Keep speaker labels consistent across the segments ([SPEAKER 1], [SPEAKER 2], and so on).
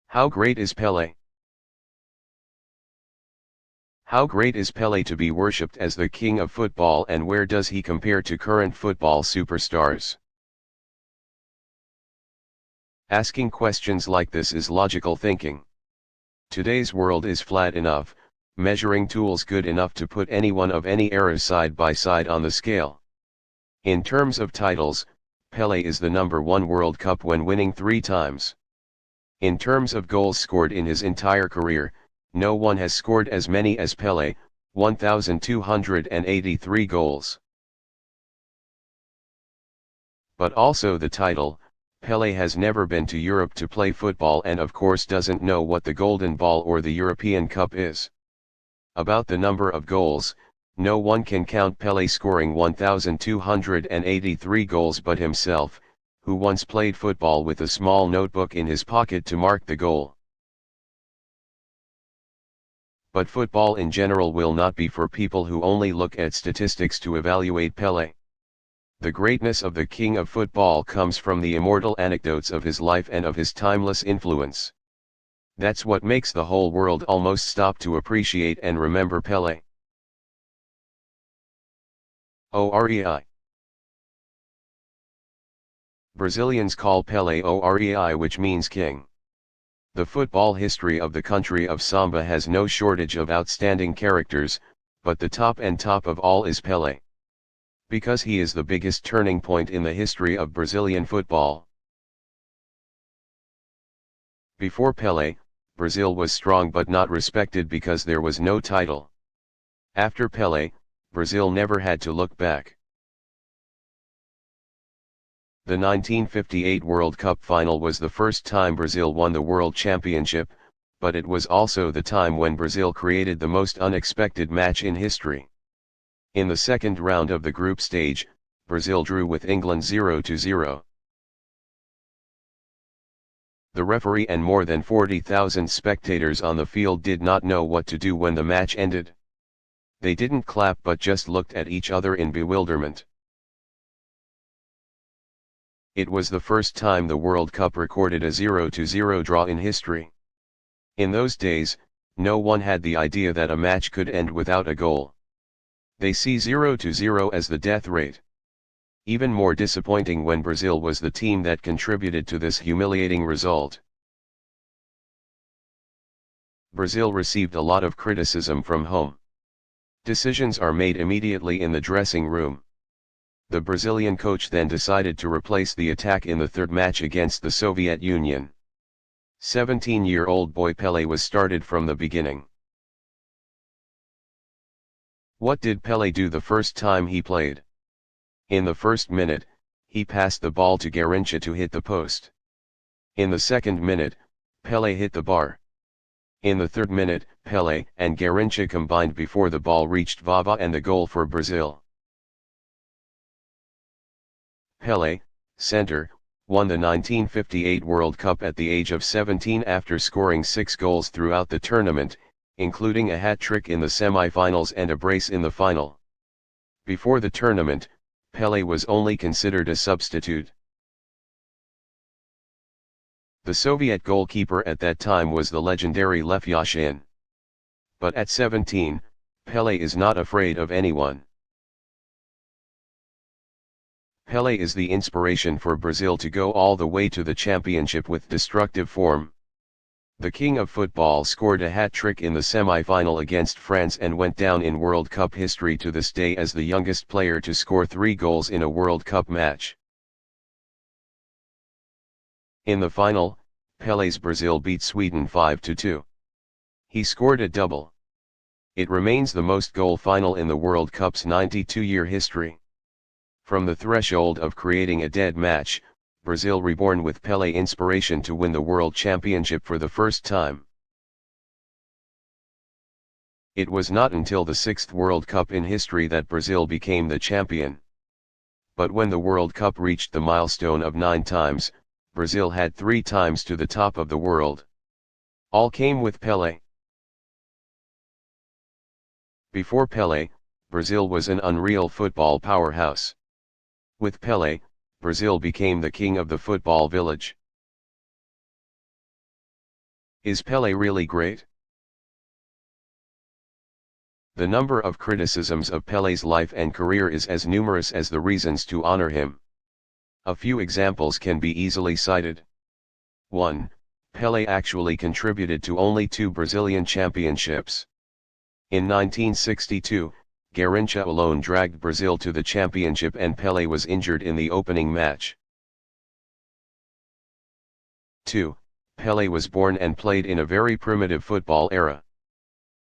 [SPEAKER 1] How great is Pele? How great is Pele to be worshipped as the king of football, and where does he compare to current football superstars? Asking questions like this is logical thinking. Today's world is flat enough, measuring tools good enough to put anyone of any era side by side on the scale. In terms of titles, Pele is the #1 World Cup when winning 3 times. In terms of goals scored in his entire career, no one has scored as many as Pele, 1,283 goals. But also the title, Pele has never been to Europe to play football and of course doesn't know what the Golden Ball or the European Cup is. About the number of goals, no one can count Pele scoring 1,283 goals but himself, who once played football with a small notebook in his pocket to mark the goal. But football in general will not be for people who only look at statistics to evaluate Pele. The greatness of the king of football comes from the immortal anecdotes of his life and of his timeless influence. That's what makes the whole world almost stop to appreciate and remember Pele. OREI. Brazilians call Pele OREI, which means king. The football history of the country of Samba has no shortage of outstanding characters, but the top of all is Pele. Because he is the biggest turning point in the history of Brazilian football. Before Pele, Brazil was strong but not respected because there was no title. After Pele, Brazil never had to look back. The 1958 World Cup final was the first time Brazil won the World Championship, but it was also the time when Brazil created the most unexpected match in history. In the second round of the group stage, Brazil drew with England 0-0. The referee and more than 40,000 spectators on the field did not know what to do when the match ended. They didn't clap but just looked at each other in bewilderment. It was the first time the World Cup recorded a 0-0 draw in history. In those days, no one had the idea that a match could end without a goal. They see 0-0 as the death rate. Even more disappointing when Brazil was the team that contributed to this humiliating result. Brazil received a lot of criticism from home. Decisions are made immediately in the dressing room. The Brazilian coach then decided to replace the attack in the third match against the Soviet Union. 17-year-old boy Pele was started from the beginning. What did Pele do the first time he played? In the first minute, he passed the ball to Garrincha to hit the post. In the second minute, Pele hit the bar. In the third minute, Pele and Garrincha combined before the ball reached Vava and the goal for Brazil. Pele, center, won the 1958 World Cup at the age of 17 after scoring 6 goals throughout the tournament, including a hat-trick in the semi-finals and a brace in the final. Before the tournament, Pele was only considered a substitute. The Soviet goalkeeper at that time was the legendary Lev Yashin. But at 17, Pele is not afraid of anyone. Pele is the inspiration for Brazil to go all the way to the championship with destructive form. The king of football scored a hat-trick in the semi-final against France and went down in World Cup history to this day as the youngest player to score 3 goals in a World Cup match. In the final, Pele's Brazil beat Sweden 5-2. He scored a double. It remains the most goal final in the World Cup's 92-year history. From the threshold of creating a dead match, Brazil reborn with Pele inspiration to win the World Championship for the first time. It was not until the 6th World Cup in history that Brazil became the champion. But when the World Cup reached the milestone of 9 times, Brazil had 3 times to the top of the world. All came with Pele. Before Pele, Brazil was an unreal football powerhouse. With Pele, Brazil became the king of the football village. Is Pele really great? The number of criticisms of Pele's life and career is as numerous as the reasons to honor him. A few examples can be easily cited. 1. Pele actually contributed to only 2 Brazilian championships. In 1962, Garrincha alone dragged Brazil to the championship and Pele was injured in the opening match. 2. Pele was born and played in a very primitive football era.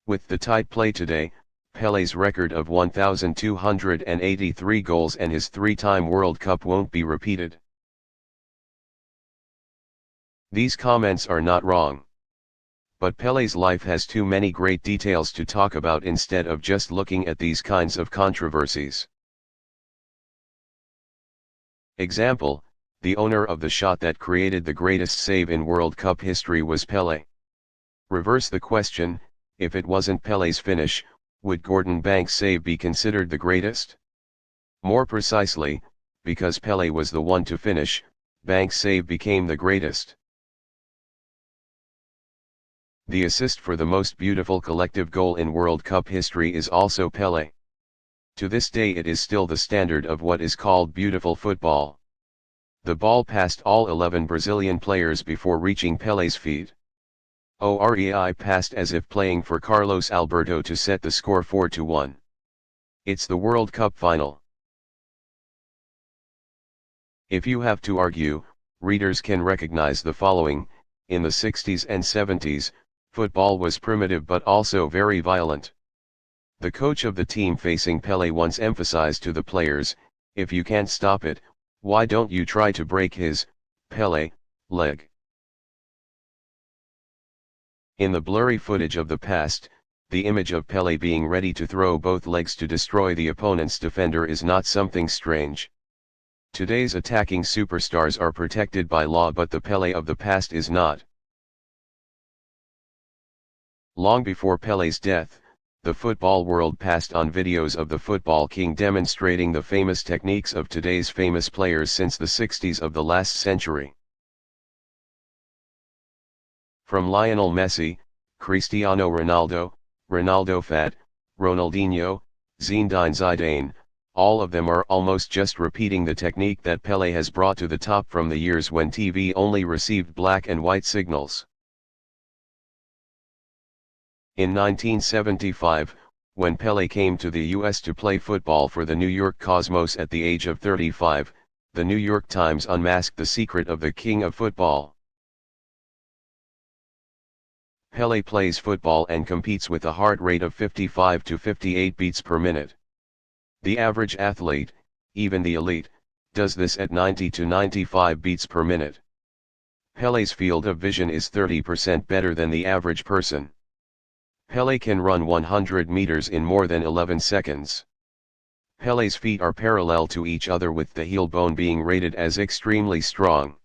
[SPEAKER 1] With the tight play today, Pele's record of 1,283 goals and his 3-time World Cup won't be repeated. These comments are not wrong. But Pele's life has too many great details to talk about instead of just looking at these kinds of controversies. Example, the owner of the shot that created the greatest save in World Cup history was Pele. Reverse the question, if it wasn't Pele's finish, would Gordon Banks' save be considered the greatest? More precisely, because Pele was the one to finish, Banks' save became the greatest. The assist for the most beautiful collective goal in World Cup history is also Pele. To this day it is still the standard of what is called beautiful football. The ball passed all 11 Brazilian players before reaching Pele's feet. OREI passed as if playing for Carlos Alberto to set the score 4-1. It's the World Cup final. If you have to argue, readers can recognize the following: in the 60s and 70s, football was primitive but also very violent. The coach of the team facing Pele once emphasized to the players, if you can't stop it, why don't you try to break his, Pele, leg? In the blurry footage of the past, the image of Pele being ready to throw both legs to destroy the opponent's defender is not something strange. Today's attacking superstars are protected by law, but the Pele of the past is not. Long before Pele's death, the football world passed on videos of the football king demonstrating the famous techniques of today's famous players since the 60s of the last century. From Lionel Messi, Cristiano Ronaldo, Ronaldo Fat, Ronaldinho, Zinedine Zidane, all of them are almost just repeating the technique that Pele has brought to the top from the years when TV only received black and white signals. In 1975, when Pele came to the US to play football for the New York Cosmos at the age of 35, the New York Times unmasked the secret of the king of football. Pele plays football and competes with a heart rate of 55 to 58 beats per minute. The average athlete, even the elite, does this at 90 to 95 beats per minute. Pele's field of vision is 30% better than the average person. Pele can run 100 meters in more than 11 seconds. Pele's feet are parallel to each other, with the heel bone being rated as extremely strong.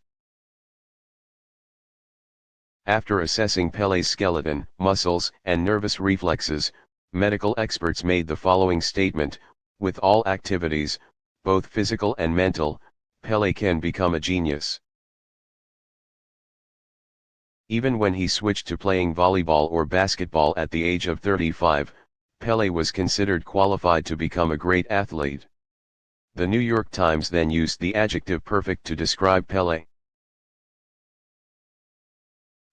[SPEAKER 1] After assessing Pele's skeleton, muscles, and nervous reflexes, medical experts made the following statement: with all activities, both physical and mental, Pele can become a genius. Even when he switched to playing volleyball or basketball at the age of 35, Pele was considered qualified to become a great athlete. The New York Times then used the adjective perfect to describe Pele.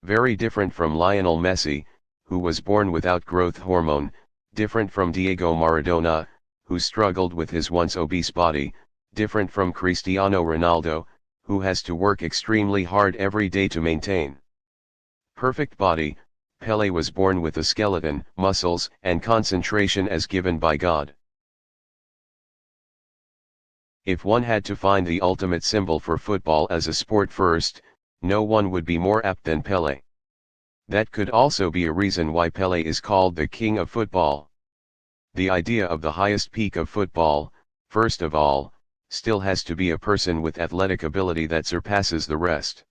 [SPEAKER 1] Very different from Lionel Messi, who was born without growth hormone, different from Diego Maradona, who struggled with his once obese body, different from Cristiano Ronaldo, who has to work extremely hard every day to maintain perfect body. Pele was born with a skeleton, muscles, and concentration as given by God. If one had to find the ultimate symbol for football as a sport first, no one would be more apt than Pele. That could also be a reason why Pele is called the king of football. The idea of the highest peak of football, first of all, still has to be a person with athletic ability that surpasses the rest.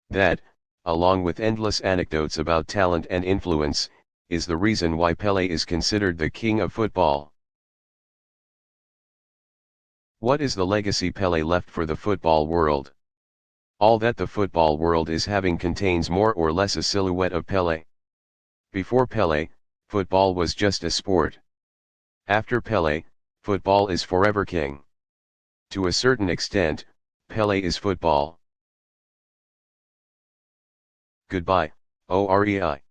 [SPEAKER 1] That, along with endless anecdotes about talent and influence, is the reason why Pele is considered the king of football. What is the legacy Pele left for the football world? All that the football world is having contains more or less a silhouette of Pele. Before Pele, football was just a sport. After Pele, football is forever king. To a certain extent, Pele is football. Goodbye, OREI.